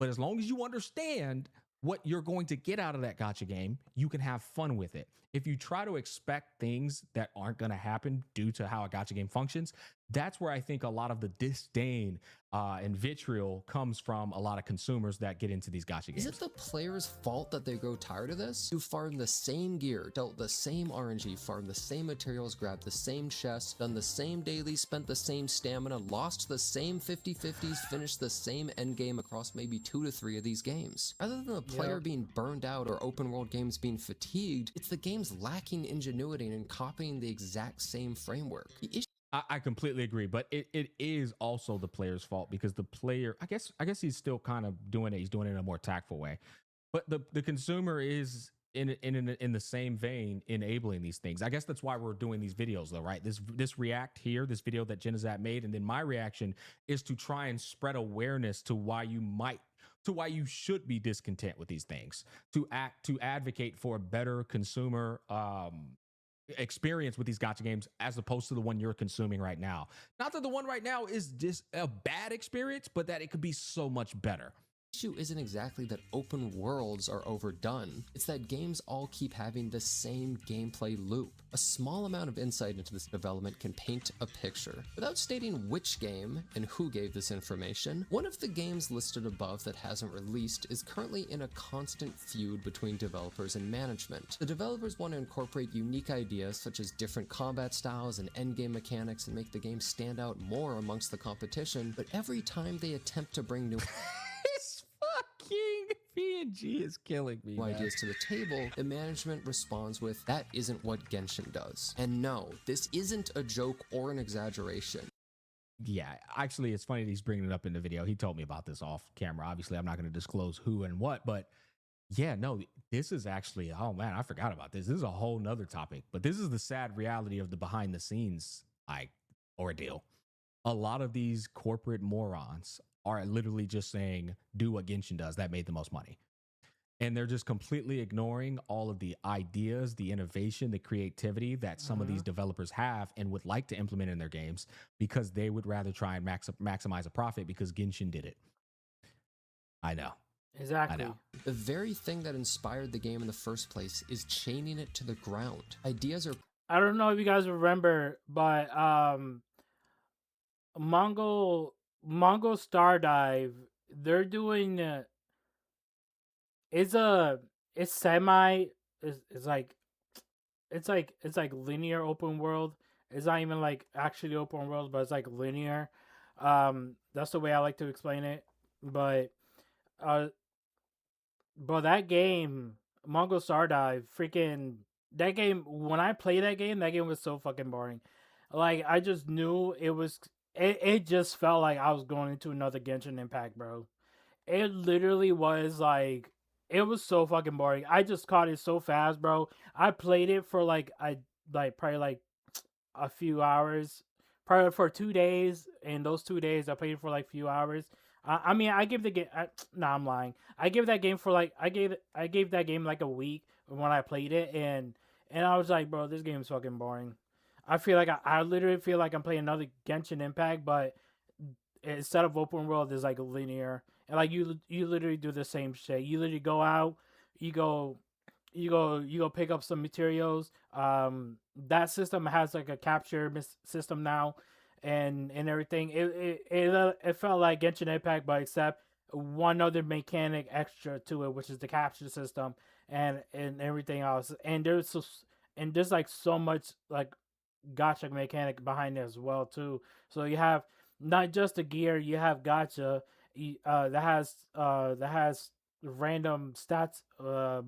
But as long as you understand what you're going to get out of that gacha game, you can have fun with it. If you try to expect things that aren't going to happen due to how a gacha game functions, that's where I think a lot of the disdain and vitriol comes from a lot of consumers that get into these gacha games. Is it the player's fault that they grow tired of this? You farmed the same gear, dealt the same RNG, farmed the same materials, grabbed the same chests, done the same dailies, spent the same stamina, lost the same 50/50s, finished the same endgame across maybe 2 to 3 of these games. Rather than the player being burned out or open world games being fatigued, it's the games lacking ingenuity and copying the exact same framework. I completely agree, but it is also the player's fault, because the player, I guess he's still kind of doing it. He's doing it in a more tactful way, but the consumer is in the same vein enabling these things. I guess that's why we're doing these videos, though, right? This react here, this video that Genizat made, and then my reaction is to try and spread awareness to why you should be discontent with these things, to advocate for a better consumer experience with these gacha games, as opposed to the one you're consuming right now. Not that the one right now is just a bad experience, but that it could be so much better. issue isn't exactly that open worlds are overdone, it's that games all keep having the same gameplay loop. A small amount of insight into this development can paint a picture. Without stating which game and who gave this information, one of the games listed above that hasn't released is currently in a constant feud between developers and management. The developers want to incorporate unique ideas such as different combat styles and endgame mechanics and make the game stand out more amongst the competition, but every time they attempt to bring new This fucking PNG is killing me, man. ideas to the table, the management responds with, "That isn't what Genshin does." And no, this isn't a joke or an exaggeration. Yeah, actually, it's funny that he's bringing it up in the video. He told me about this off camera. Obviously, I'm not going to disclose who and what, but yeah, no, this is actually, oh man, I forgot about this. This is a whole nother topic, but this is the sad reality of the behind the scenes ordeal. A lot of these corporate morons are literally just saying, do what Genshin does. That made the most money. And they're just completely ignoring all of the ideas, the innovation, the creativity that some of these developers have and would like to implement in their games because they would rather try and maximize a profit because Genshin did it. I know. Exactly. I know. The very thing that inspired the game in the first place is chaining it to the ground. Ideas are I don't know if you guys remember, but Mongol Stardive, they're doing it's semi it's like linear open world. It's not even like actually open world, but it's like linear. That's the way I like to explain it. But that game, Mongol Stardive, freaking that game. When I played that game was so fucking boring. Like I just knew it was. It just felt like I was going into another Genshin Impact, bro. It literally was like it was so fucking boring. I just caught it so fast, bro. I played it for probably like a few hours, probably for 2 days. And those 2 days, I played it for like a few hours. I mean, I give the game. Nah, I'm lying. I gave that game for like I gave that game like a week when I played it, and I was like, bro, this game is fucking boring. I feel like I literally feel like I'm playing another Genshin Impact, but instead of open world, it's like linear, and like you literally do the same shit. You literally go out, you go pick up some materials. That system has like a capture system now, and everything. It felt like Genshin Impact, but except one other mechanic extra to it, which is the capture system and everything else. And there's like so much like gacha mechanic behind it as well too. So you have not just the gear, you have gacha that has random stats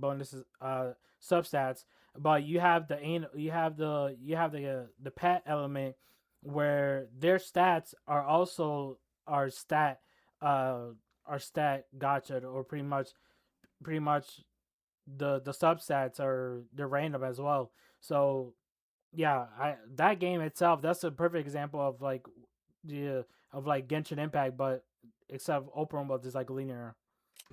bonuses substats, but you have the pet element where their stats are also are stat gacha, or pretty much the substats are they're random as well. So yeah, that game itself, that's a perfect example of like Genshin Impact, but except open world is like linear.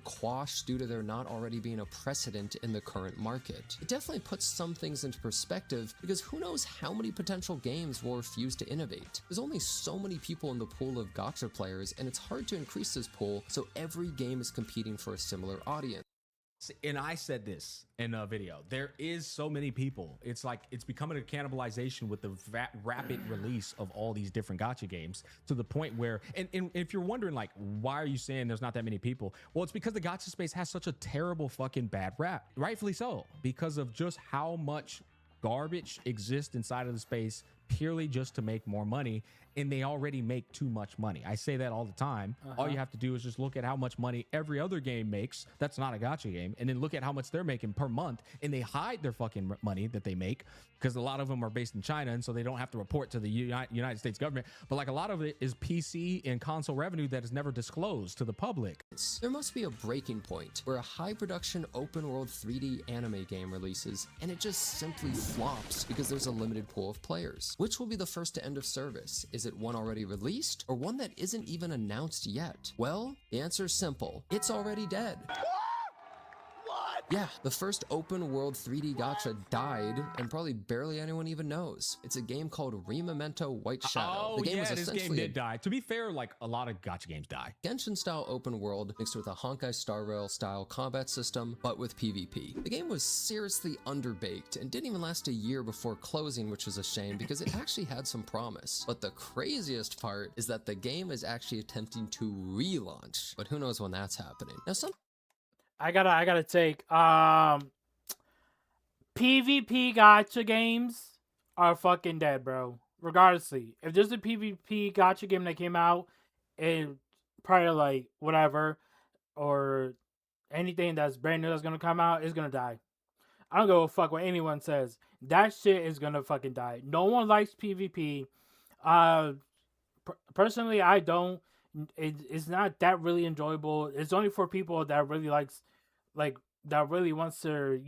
quashed due to there not already being a precedent in the current market. It definitely puts some things into perspective because who knows how many potential games will refuse to innovate. There's only so many people in the pool of gacha players, and it's hard to increase this pool so every game is competing for a similar audience. And I said this in a video. There is so many people. It's like it's becoming a cannibalization with the rapid release of all these different gacha games to the point where, and if you're wondering like, why are you saying there's not that many people? Well, it's because the gacha space has such a terrible fucking bad rap. Rightfully so, because of just how much garbage exists inside of the space purely just to make more money, and they already make too much money. I say that all the time. All you have to do is just look at how much money every other game makes that's not a gacha game, and then look at how much they're making per month, and they hide their fucking money that they make because a lot of them are based in China, and so they don't have to report to the United States government. But like a lot of it is PC and console revenue that is never disclosed to the public. There must be a breaking point where a high production open world 3D anime game releases and it just simply flops because there's a limited pool of players. Which will be the first to end of service? Is it one already released or one that isn't even announced yet? Well, the answer is simple. It's already dead. What? Yeah, the first open world 3D gacha died, and probably barely anyone even knows. It's a game called Memento White Shadow. Oh, The game yeah, was this game essentially did die. To be fair, like a lot of gacha games die. Genshin-style open world mixed with a Honkai Star Rail-style combat system, but with PvP. The game was seriously underbaked and didn't even last a year before closing, which was a shame because it actually had some promise. But the craziest part is that the game is actually attempting to relaunch, but who knows when that's happening. Now, I gotta take PvP gacha games are fucking dead, bro. Regardlessly, if there's a PvP gacha game that came out in probably like whatever or anything that's brand new that's gonna come out is gonna die. I don't give a fuck what anyone says. That shit is gonna fucking die. No one likes PvP. Uh, personally, I don't. It's not that really enjoyable. It's only for people that really likes, like that really wants to,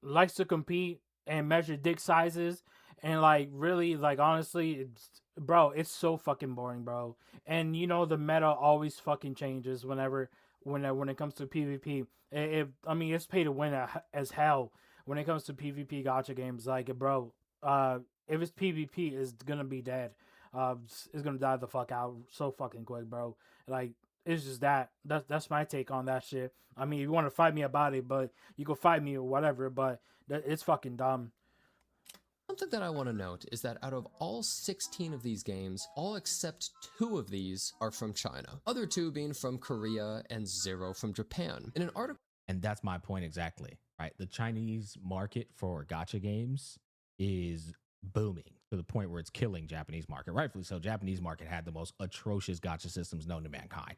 likes to compete and measure dick sizes and like really like honestly it's so fucking boring, bro. And the meta always fucking changes when it comes to PvP. I mean, it's pay to win as hell when it comes to PvP gacha games. Like, bro, if it's PvP, it's gonna be dead. It's gonna die the fuck out so fucking quick, bro. Like, it's just that's my take on that shit. I mean, if you want to fight me about it, but you can fight me or whatever, but it's fucking dumb. something that I want to note is that out of all 16 of these games, all except 2 of these are from China. Other 2 being from Korea and 0 from Japan. In an article And that's my point exactly, right? The Chinese market for gacha games is booming to the point where it's killing Japanese market. Rightfully so. Japanese market had the most atrocious gacha systems known to mankind.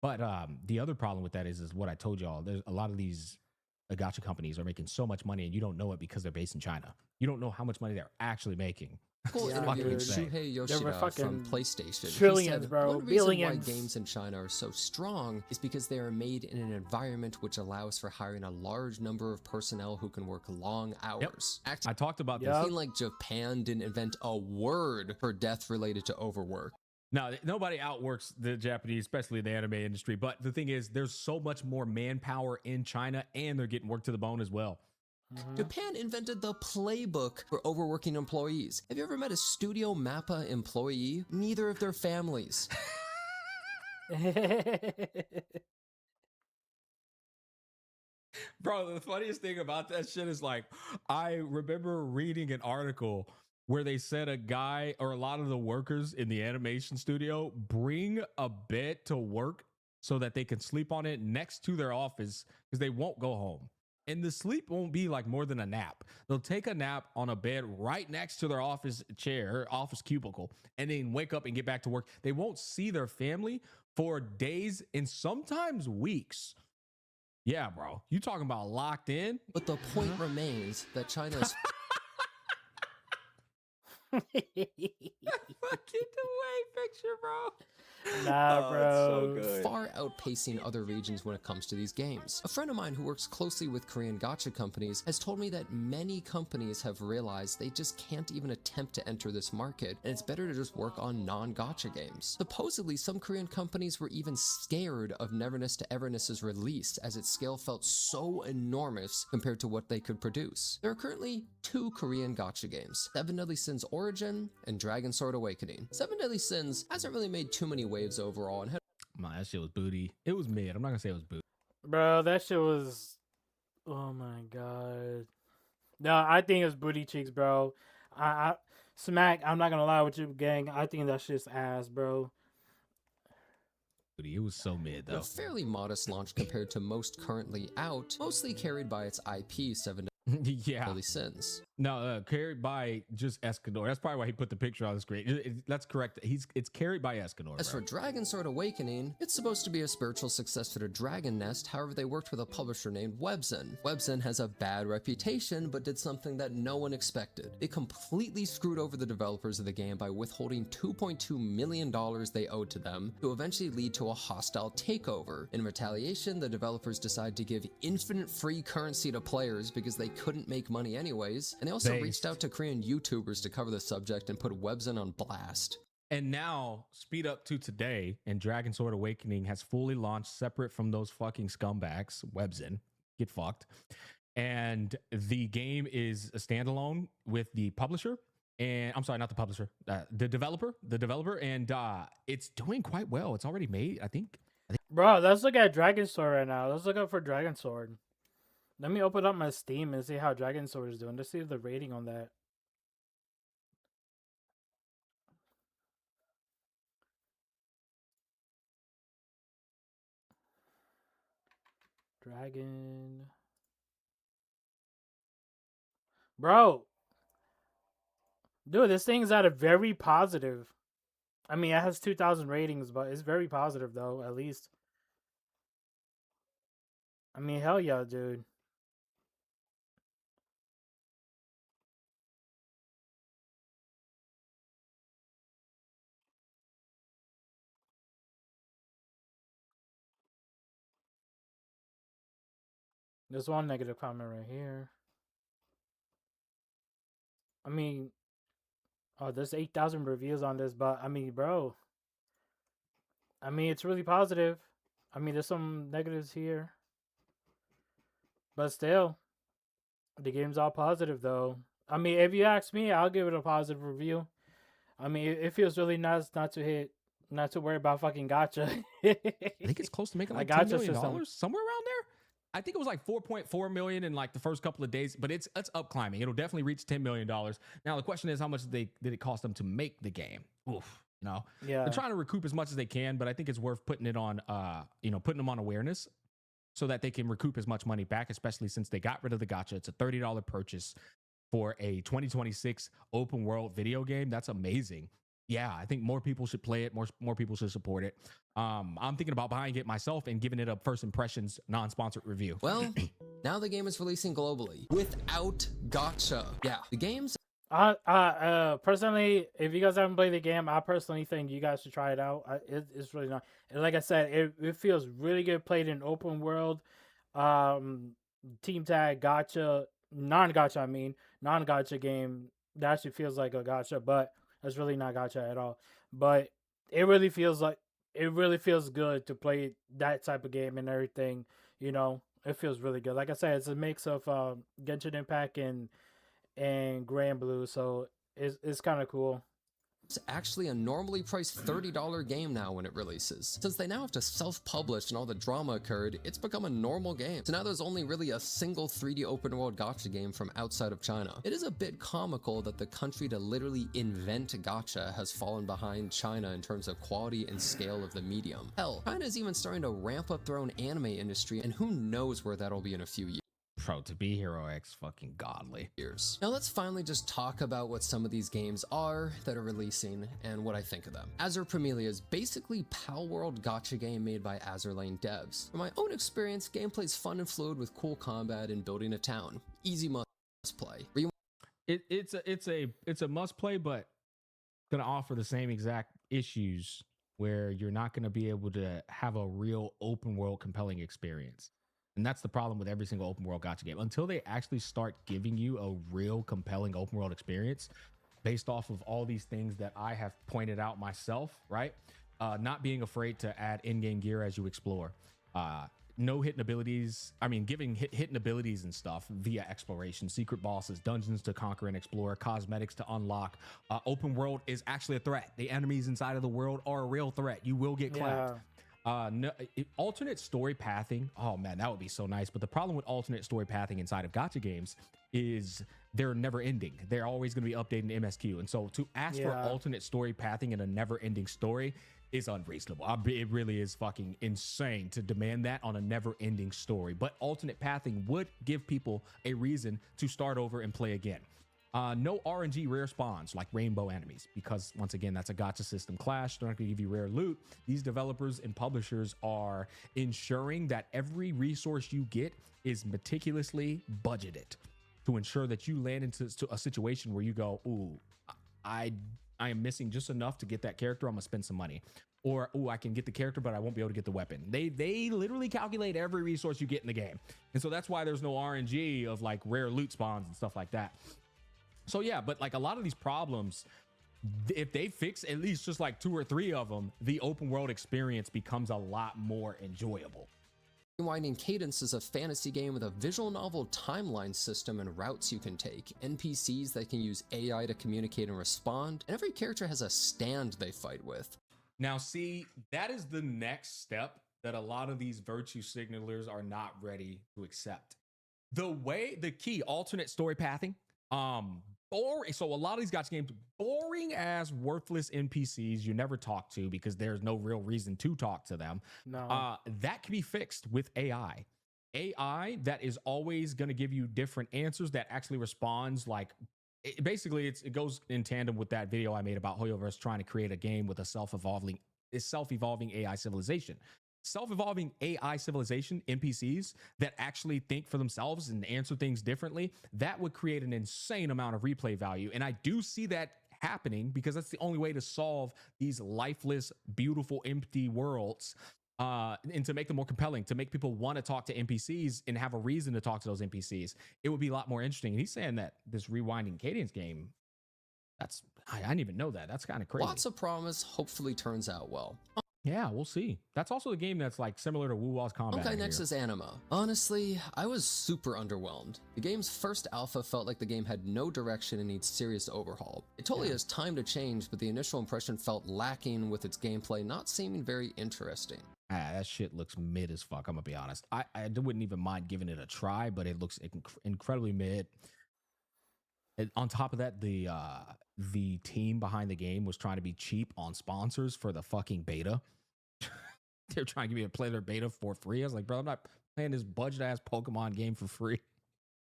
But the other problem with that is what I told y'all. There's a lot of these gacha companies are making so much money and you don't know it because they're based in China. You don't know how much money they're actually making. Cool Yeah, interview with dude. Shuhei There Yoshida were from fucking PlayStation. trillions, He said, bro, one reason why billions. games in China are so strong is because they are made in an environment which allows for hiring a large number of personnel who can work long hours. I talked about Yep. this. Acting like Japan didn't invent a word for death related to overwork. Now, nobody outworks the Japanese, especially the anime industry. But the thing is, there's so much more manpower in China and they're getting worked to the bone as well. Japan invented the playbook for overworking employees. Have you ever met a Studio Mappa employee? Neither of their families. Bro, the funniest thing about that shit is like, I remember reading an article where they said a guy or a lot of the workers in the animation studio bring a bed to work so that they can sleep on it next to their office because they won't go home. And the sleep won't be like more than a nap. They'll take a nap on a bed right next to their office chair, office cubicle, and then wake up and get back to work. They won't see their family for days and sometimes weeks. Yeah, bro. You talking about locked in? But the point remains that China is Fucking the way picture, bro. Nah, bro. far outpacing other regions when it comes to these games. A friend of mine who works closely with Korean gacha companies has told me that many companies have realized they just can't even attempt to enter this market, and it's better to just work on non-gacha games. Supposedly, some Korean companies were even scared of Neverness to Everness's release, as its scale felt so enormous compared to what they could produce. There are currently 2 Korean gacha games, 7 Deadly Sins Origin and Dragon Sword Awakening. 7 Deadly Sins hasn't really made too many waves overall and had Man, that shit was booty. It was mid. I'm not gonna say it was booty. Bro, that shit was. Oh my god. No, I think it's booty cheeks, bro. Smack. I'm not gonna lie with you, gang. I think that shit's ass, bro. Booty. It was so mid a though. fairly modest launch compared to most currently out, mostly carried by its IP, 7 Yeah. Deadly Sins. No, carried by just Escanor. That's probably why he put the picture on the screen. That's correct. It's carried by Escanor. As for Bro. Dragon Sword Awakening, it's supposed to be a spiritual successor to Dragon Nest, however they worked with a publisher named Webzen. Webzen has a bad reputation, but did something that no one expected. They completely screwed over the developers of the game by withholding $2.2 million they owed to them, to eventually lead to a hostile takeover. In retaliation, the developers decided to give infinite free currency to players because they couldn't make money anyways, and they also reached out to Korean YouTubers to cover the subject and put Webzen on blast. And now, speed up to today, and Dragon Sword Awakening has fully launched separate from those fucking scumbags, Webzen. get fucked. And the game is a standalone with the publisher. And I'm sorry, not the publisher, the developer, and it's doing quite well. It's already made, I think. Bro, let's look at Dragon Sword right now. Let's look up for Dragon Sword. Let me open up my Steam and see how Dragon Sword is doing. Let's see the rating on that. Dragon. Bro. Dude, this thing's at a very positive. I mean, it has 2,000 ratings, but it's very positive, though, at least. I mean, hell yeah, dude. There's one negative comment right here. I mean, oh, there's 8,000 reviews on this, but I mean, bro. I mean, it's really positive. I mean, there's some negatives here. But still, the game's all positive, though. I mean, if you ask me, I'll give it a positive review. I mean, it feels really nice not to worry about fucking gacha. I think it's close to making like $10 million, somewhere around there. I think it was like 4.4 million in like the first couple of days, but it's up climbing. It'll definitely reach $10 million. Now the question is, how much did it cost them to make the game? Oof, you know, Yeah. They're trying to recoup as much as they can, but I think it's worth putting it on, putting them on awareness so that they can recoup as much money back, especially since they got rid of the gacha. It's a $30 purchase for a 2026 open world video game. That's amazing. Yeah, I think more people should play it. More people should support it. I'm thinking about buying it myself and giving it a first impressions non-sponsored review. Well, now the game is releasing globally without gacha. Yeah, the game's Personally, if you guys haven't played the game, I personally think you guys should try it out. It's really not. And like I said, it feels really good played in open world, team tag, gacha, non-gacha. I mean, non-gacha game that actually feels like a gacha, but it's really not gacha at all. But it really feels good to play that type of game and everything. You know, it feels really good. Like I said, it's a mix of Genshin Impact and Grand Blue, so it's kind of cool. It's actually a normally priced $30 game now when it releases. Since they now have to self-publish and all the drama occurred, it's become a normal game. So now there's only really a single 3D open world gacha game from outside of China. It is a bit comical that the country to literally invent gacha has fallen behind China in terms of quality and scale of the medium. Hell, China is even starting to ramp up their own anime industry, and who knows where that'll be in a few years. Bro, to be Hero X fucking godly. Now let's finally just talk about what some of these games are that are releasing and what I think of them. Azure Premilia is basically Pal World gacha game made by Azure Lane devs. From my own experience, gameplay's fun and fluid with cool combat and building a town. Easy must play. It's a must play, but gonna offer the same exact issues where you're not gonna be able to have a real open world compelling experience. And that's the problem with every single open world gacha game. Until they actually start giving you a real compelling open world experience based off of all these things that I have pointed out myself, right? Not being afraid to add in-game gear as you explore. No hidden abilities. I mean, giving hidden abilities and stuff via exploration, secret bosses, dungeons to conquer and explore, cosmetics to unlock. Open world is actually a threat. The enemies inside of the world are a real threat. You will get clapped. Yeah. Alternate story pathing. Oh man, that would be so nice. But the problem with alternate story pathing inside of gacha games is they're never ending. They're always going to be updating MSQ. And so to ask for alternate story pathing in a never ending story is unreasonable. It really is fucking insane to demand that on a never ending story. But alternate pathing would give people a reason to start over and play again. No RNG rare spawns like rainbow enemies, because once again, that's a gacha system clash. They're not going to give you rare loot. These developers and publishers are ensuring that every resource you get is meticulously budgeted to ensure that you land into a situation where you go, ooh, I am missing just enough to get that character. I'm gonna spend some money. Or, ooh, I can get the character, but I won't be able to get the weapon. They literally calculate every resource you get in the game. And so that's why there's no RNG of like rare loot spawns and stuff like that. So yeah, but like a lot of these problems, if they fix at least just like 2 or 3 of them, the open world experience becomes a lot more enjoyable. Rewinding Cadence is a fantasy game with a visual novel timeline system and routes you can take, NPCs that can use AI to communicate and respond, and every character has a stand they fight with. Now, see, that is the next step that a lot of these virtue signalers are not ready to accept. The key alternate story pathing, boring. So a lot of these gacha games, boring as worthless NPCs you never talk to because there's no real reason to talk to them. No. That can be fixed with AI. AI that is always going to give you different answers that actually responds like it goes in tandem with that video I made about Hoyoverse trying to create a game with a self-evolving AI civilization. Self-evolving AI civilization NPCs that actually think for themselves and answer things differently, that would create an insane amount of replay value. And I do see that happening because that's the only way to solve these lifeless, beautiful, empty worlds. And to make them more compelling, to make people want to talk to NPCs and have a reason to talk to those NPCs, it would be a lot more interesting. And he's saying that this rewinding cadence game, I didn't even know that. That's kind of crazy. Lots of promise, hopefully turns out well. Yeah, we'll see. That's also a game that's like similar to Wu Wa's combat. Okay, next is Anima. Honestly, I was super underwhelmed. The game's first alpha felt like the game had no direction and needs serious overhaul. It totally has time to change, but the initial impression felt lacking with its gameplay not seeming very interesting. That shit looks mid as fuck, I'm gonna be honest. I wouldn't even mind giving it a try, but it looks incredibly mid. And on top of that, the team behind the game was trying to be cheap on sponsors for the fucking beta. They're trying to get me to play their beta for free. I was like, bro, I'm not playing this budget ass Pokemon game for free.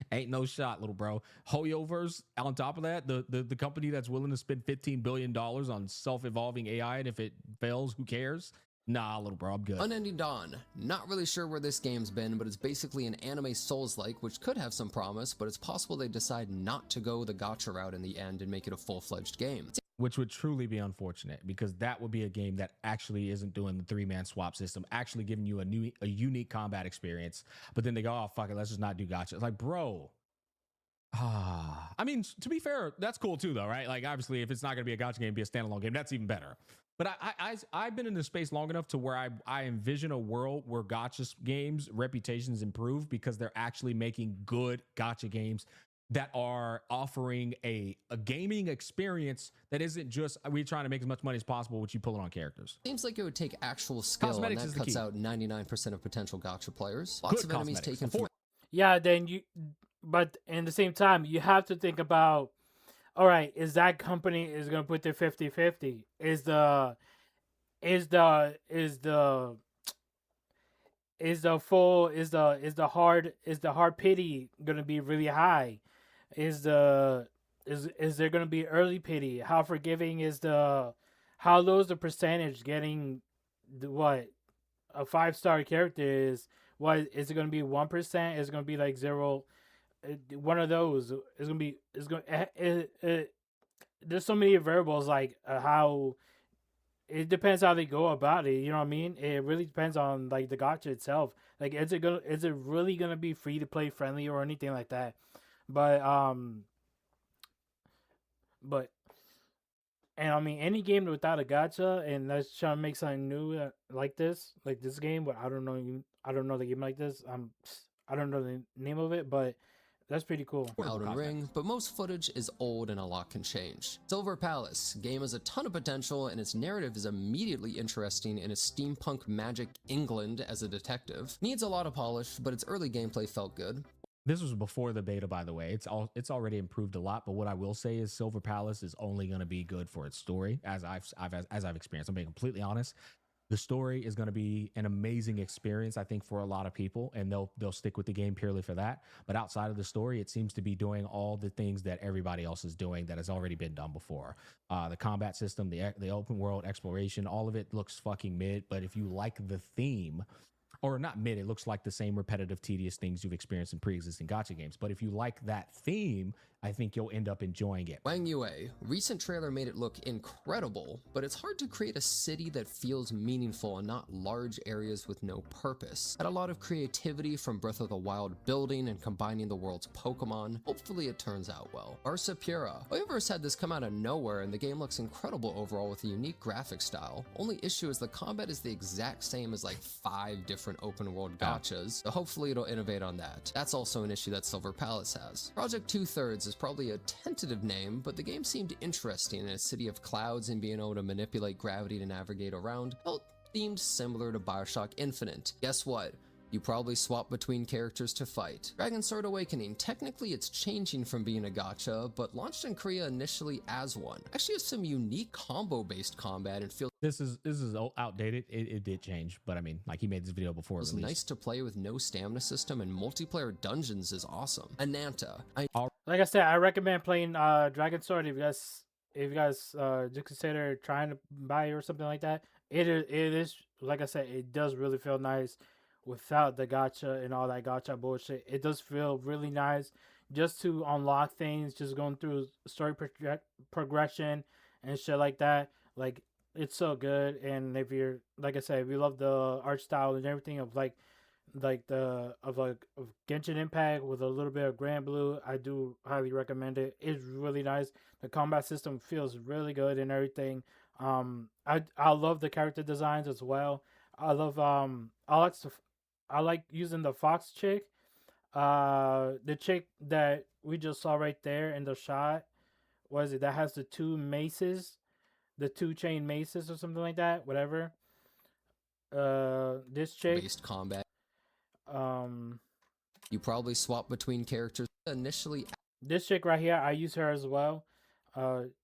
Ain't no shot, little bro. Hoyoverse, on top of that, the company that's willing to spend $15 billion on self-evolving AI, and if it fails, who cares? Nah, little bro, I'm good. Unending Dawn. Not really sure where this game's been, but it's basically an anime Souls-like, which could have some promise, but it's possible they decide not to go the gacha route in the end and make it a full-fledged game. Which would truly be unfortunate because that would be a game that actually isn't doing the 3-man swap system, actually giving you a unique combat experience. But then they go, oh, fuck it, let's just not do gacha. It's like, bro. I mean, to be fair, that's cool too, though, right? Like, obviously, if it's not going to be a gacha game, be a standalone game, that's even better. But I've been in this space long enough to where I envision a world where gacha games' reputations improve because they're actually making good gacha games that are offering a gaming experience that isn't just we trying to make as much money as possible, which you pull it on characters. Seems like it would take actual skill, Cosmetics and is that the cuts key. out 99% of potential gacha players. Lots Good of enemies cosmetics. taken from Yeah, but in the same time, you have to think about, all right, is that company is going to put their 50-50? Is the hard pity going to be really high? Is there going to be early pity? How forgiving how low is the percentage getting a 5-star character is? What is it going to be? 1%? Is it going to be like 0? One of those is going to be there's so many variables like how it depends how they go about it. You know what I mean? It really depends on like the gacha itself. Like, is it really gonna be free to play friendly or anything like that? But and I mean, any game without a gacha and let's try to make something new like this game. But I don't know the game like this. I don't know the name of it, but that's pretty cool. Elden Ring, but most footage is old and a lot can change. Silver Palace. Game has a ton of potential and its narrative is immediately interesting in a steampunk magic England as a detective. Needs a lot of polish, but its early gameplay felt good. This was before the beta, by the way. It's already improved a lot, but what I will say is Silver Palace is only going to be good for its story, as I've experienced. I'm being completely honest. The story is going to be an amazing experience, I think, for a lot of people, and they'll stick with the game purely for that. But outside of the story, it seems to be doing all the things that everybody else is doing that has already been done before. The combat system, the open world exploration, all of it looks fucking mid. But if you like the theme, or not mid, it looks like the same repetitive, tedious things you've experienced in pre-existing gacha games. But if you like that theme, I think you'll end up enjoying it. Wang Yue, recent trailer made it look incredible, but it's hard to create a city that feels meaningful and not large areas with no purpose. Had a lot of creativity from Breath of the Wild building and combining the world's Pokemon. Hopefully it turns out well. Barca Pura. Weverse had this come out of nowhere and the game looks incredible overall with a unique graphic style. Only issue is the combat is the exact same as like 5 different open world gachas, so hopefully it'll innovate on that. That's also an issue that Silver Palace has. Project 2/3 is probably a tentative name, but the game seemed interesting in a city of clouds and being able to manipulate gravity to navigate around. Felt themed similar to Bioshock Infinite. Guess what? You probably swap between characters to fight. Dragon Sword Awakening, technically it's changing from being a gacha, but launched in Korea initially as one. Actually has some unique combo-based combat and feels This is outdated. It did change, but I mean, like he made this video before it was released. nice to play with no stamina system, and multiplayer dungeons is awesome. Ananta, Like I said, I recommend playing Dragon Sword if you guys do consider trying to buy it or something like that. It is like I said, it does really feel nice without the gacha and all that gacha bullshit. It does feel really nice just to unlock things, just going through story progression and shit like that. Like it's so good. And if you're like I said, if you love the art style and everything of like Genshin Impact with a little bit of Grand Blue, I do highly recommend it. It's really nice. The combat system feels really good and everything. I love the character designs as well. I like using the fox chick. The chick that we just saw right there in the shot, was it that has the 2 maces, the 2 chain maces or something like that, whatever. This chick based combat. um You probably swap between characters initially. this chick right here, I use her as well.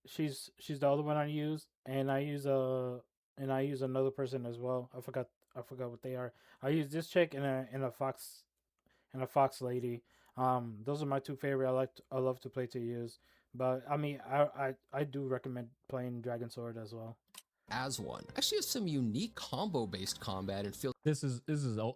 She's the other one I use, and I use another person as well. I forgot what they are. I use this chick and a fox lady. Those are my 2 favorite. I love to play to use. But I mean, I do recommend playing Dragon Sword as well. As one. Actually has some unique combo-based combat and feels This is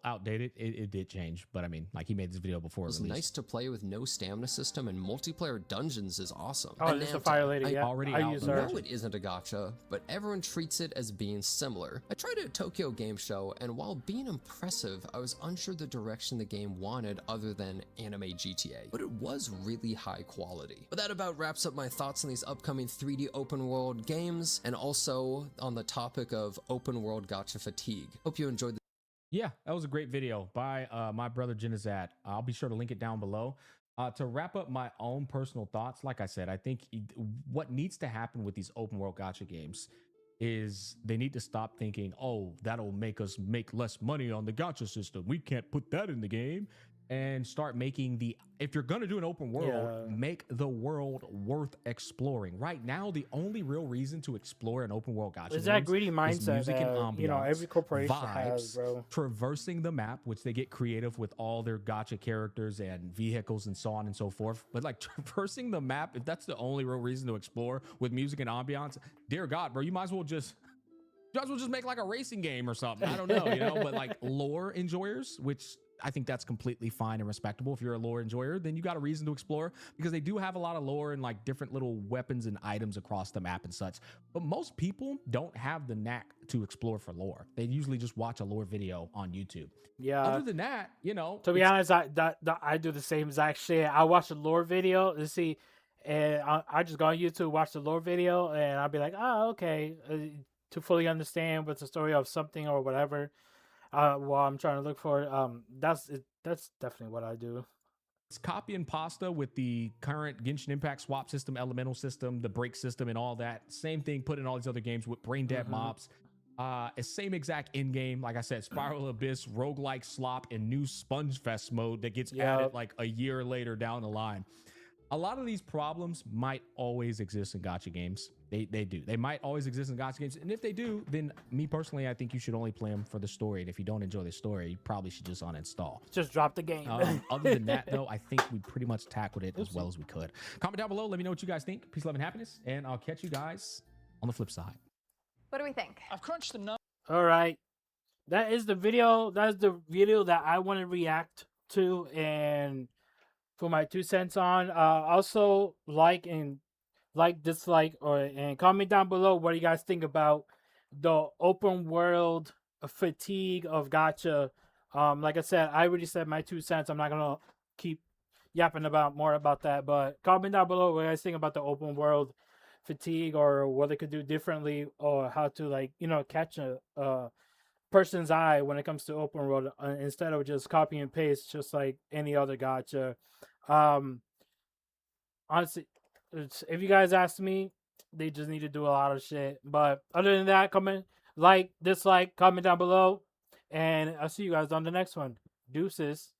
outdated. It did change, but I mean, like he made this video before it was released. nice to play with no stamina system, and multiplayer dungeons is awesome. Oh, this is the fire lady. Yeah, already I out use the her. I know it isn't a gacha, but everyone treats it as being similar. I tried it at Tokyo Game Show, and while being impressive, I was unsure the direction the game wanted other than anime GTA, but it was really high quality. But that about wraps up my thoughts on these upcoming 3D open world games, and also on the topic of open world gacha fatigue. Hope you enjoyed the Yeah, that was a great video by my brother Genizat. I'll be sure to link it down below. To wrap up my own personal thoughts, like I said, I think what needs to happen with these open world gacha games is they need to stop thinking, oh, that'll make us make less money on the gacha system. We can't put that in the game. And start making if you're going to do an open world, make the world worth exploring. Right now, the only real reason to explore an open world gacha It's that games greedy is mindset music and that, ambiance, every corporation vibes, has, bro. traversing the map, which they get creative with all their gacha characters and vehicles and so on and so forth. But like traversing the map, if that's the only real reason to explore with music and ambiance, dear God, bro, you might as well just make like a racing game or something. I don't know, but like lore enjoyers, which I think that's completely fine and respectable. If you're a lore enjoyer, then you got a reason to explore, because they do have a lot of lore and like different little weapons and items across the map and such. But most people don't have the knack to explore for lore. They usually just watch a lore video on YouTube. Yeah. Other than that, to be honest, I do the same exact shit. I watch a lore video to see, and I just go on YouTube, watch the lore video, and I'll be like, oh, okay, to fully understand what's the story of something or whatever. While I'm trying to look for it, that's definitely what I do. It's copy and pasta with the current Genshin Impact swap system, elemental system, the break system, and all that. Same thing put in all these other games with brain dead mobs. Same exact in game, like I said, Spiral Abyss, roguelike slop, and new Sponge Fest mode that gets added like a year later down the line. A lot of these problems might always exist in gacha games. They do. They might always exist in gacha games. And if they do, then me personally, I think you should only play them for the story. And if you don't enjoy the story, you probably should just uninstall. Just drop the game. Other than that, though, I think we pretty much tackled it as well as we could. Comment down below. Let me know what you guys think. Peace, love, and happiness. And I'll catch you guys on the flip side. What do we think? I've crunched the numbers. All right. That is the video. That's the video that I want to react to. And for my 2 cents on. Also dislike, or and comment down below what you guys think about the open world fatigue of Gacha. Like I said, I already said my 2 cents. I'm not gonna keep yapping about more about that, but comment down below what you guys think about the open world fatigue, or what they could do differently, or how to, like, catch a person's eye when it comes to open world, instead of just copy and paste just like any other Gacha. um Honestly, if you guys ask me, they just need to do a lot of shit. But other than that, comment, like, dislike, comment down below, and I'll see you guys on the next one. Deuces.